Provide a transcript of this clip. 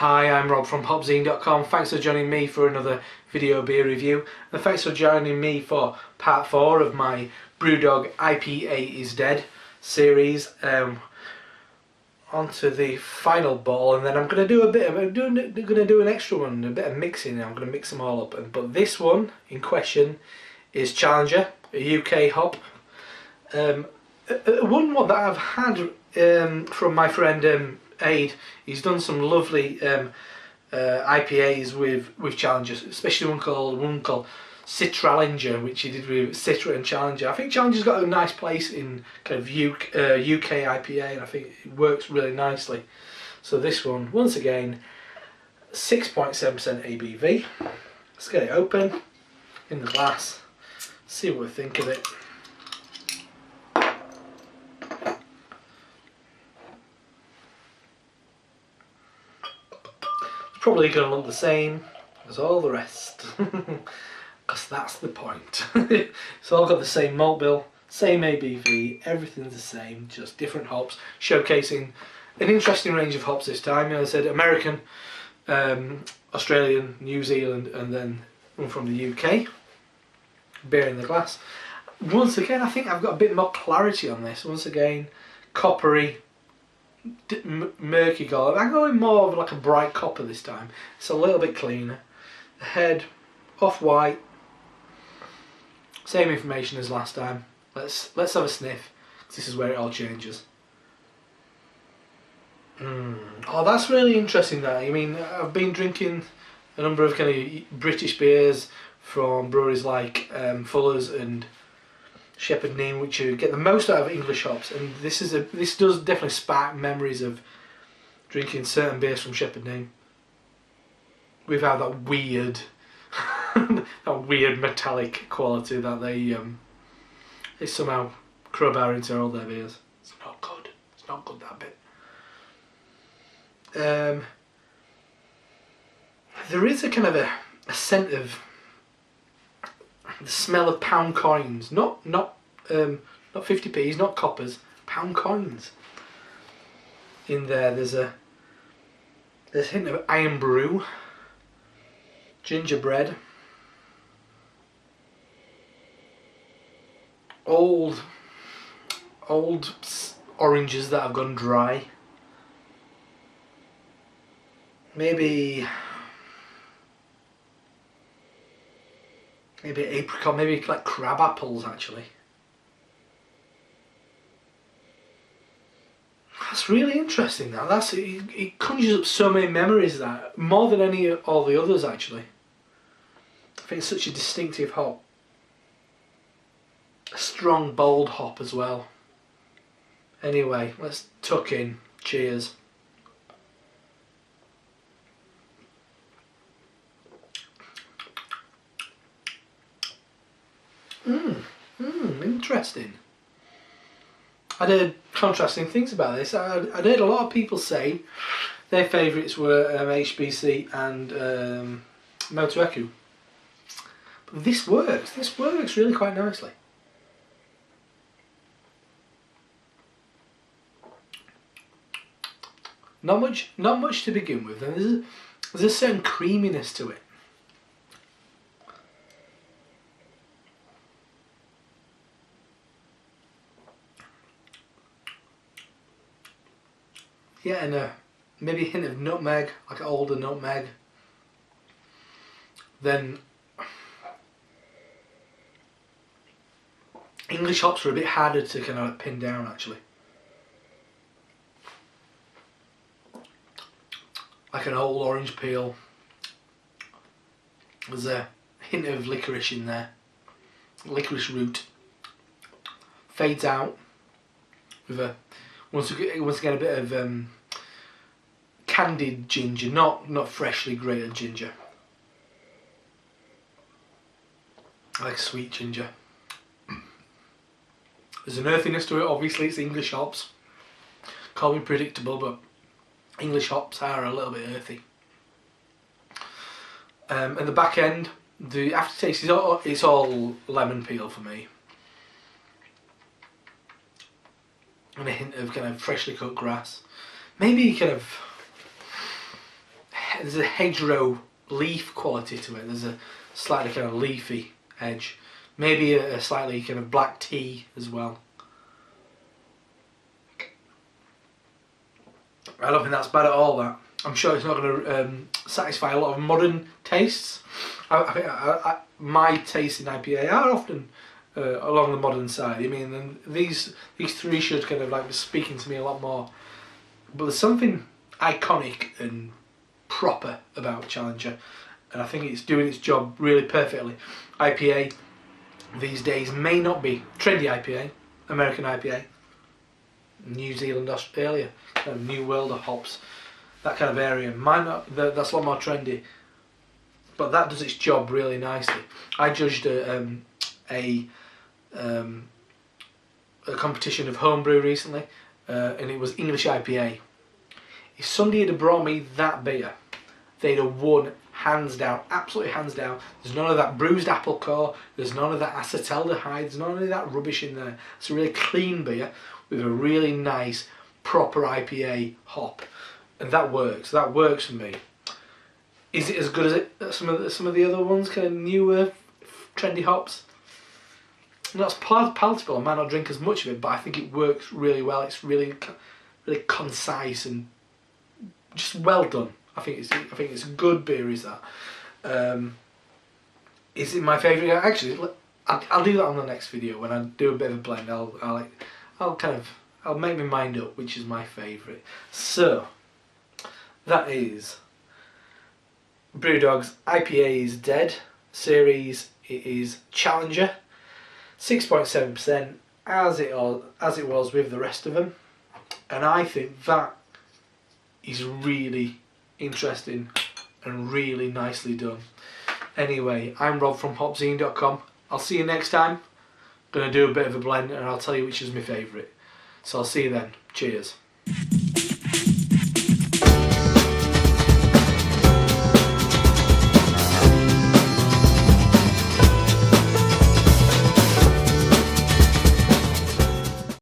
Hi, I'm Rob from HopZine.com. Thanks for joining me for another video beer review, and thanks for joining me for part 4 of my BrewDog IPA is Dead series. Onto the final ball, and then I'm going to do an extra one, a bit of mixing. I'm going to mix them all up. But this one in question is Challenger, a UK hop. One that I've had from my friend Aid. He's done some lovely IPAs with Challengers, especially one called Citrallinger, which he did with Citra and Challenger. I think Challenger's got a nice place in kind of UK IPA, and I think it works really nicely. So this one, once again, 6.7% ABV. Let's get it open in the glass, see what we think of it. Probably going to look the same as all the rest, because that's the point. It's all got the same malt bill, same ABV, everything's the same, just different hops, showcasing an interesting range of hops this time. As I said, American, Australian, New Zealand, and then one from the UK. Beer in the glass. Once again, I think I've got a bit more clarity on this. Once again, coppery, murky colour. I'm going more of like a bright copper this time. It's a little bit cleaner. The head off-white. Same information as last time. Let's have a sniff. This is where it all changes. Oh, that's really interesting. That, I mean, I've been drinking a number of kind of British beers from breweries like Fuller's and Shepherd Neame, which you get the most out of English hops, and this does definitely spark memories of drinking certain beers from Shepherd Neame without that weird that weird metallic quality that they somehow crowbar into all their beers. It's not good. It's not good, that bit. There is a kind of a scent of the smell of pound coins, not 50p's, not coppers, pound coins. In there, there's a hint of iron brew, gingerbread, old oranges that have gone dry, maybe apricot, maybe like crab apples actually. That's really interesting. Now it conjures up so many memories, that more than all the others actually. I think it's such a distinctive hop. A strong bold hop as well. Anyway, let's tuck in. Cheers. Interesting. I'd heard contrasting things about this. I'd heard a lot of people say their favourites were HBC and Moto Eku. But this works. This works really quite nicely. Not much to begin with. And there's a certain creaminess to it. Yeah, and maybe a hint of nutmeg, like an older nutmeg. Then English hops are a bit harder to kind of pin down actually. Like an old orange peel. There's a hint of licorice in there. Licorice root. Fades out with a once again a bit of candied ginger, not freshly grated ginger. I like sweet ginger. There's an earthiness to it. Obviously, it's English hops. Can't be predictable, but English hops are a little bit earthy. At the back end, the aftertaste it's all lemon peel for me. And a hint of kind of freshly cut grass. Maybe kind of there's a hedgerow leaf quality to it. There's a slightly kind of leafy edge. Maybe a slightly kind of black tea as well. I don't think that's bad at all, that. I'm sure it's not going to satisfy a lot of modern tastes. My tastes in IPA are often along the modern side. I mean, these three should kind of like be speaking to me a lot more. But there's something iconic and proper about Challenger, and I think it's doing its job really perfectly. IPA these days may not be trendy IPA, American IPA, New Zealand, Australia, kind of New World of hops, that kind of area. Might not. That's a lot more trendy, but that does its job really nicely. I judged a competition of homebrew recently, and it was English IPA. If somebody had brought me that beer, they'd have won hands down, absolutely hands down. There's none of that bruised apple core, there's none of that acetaldehyde, there's none of that rubbish in there. It's a really clean beer with a really nice, proper IPA hop, and that works for me. Is it as good as some of the other ones, kind of newer, trendy hops? Not as palatable. I might not drink as much of it, but I think it works really well. It's really concise and just well done. I think it's a good beer. Is that? Is it my favourite? Actually, I'll do that on the next video when I do a bit of a blend. I'll make my mind up which is my favourite. So that is BrewDog's IPA is Dead series. It is Challenger, 6.7%, as it was with the rest of them, and I think that is really interesting and really nicely done. Anyway, I'm Rob from HopZine.com. I'll see you next time. Gonna do a bit of a blend and I'll tell you which is my favourite. So I'll see you then. Cheers.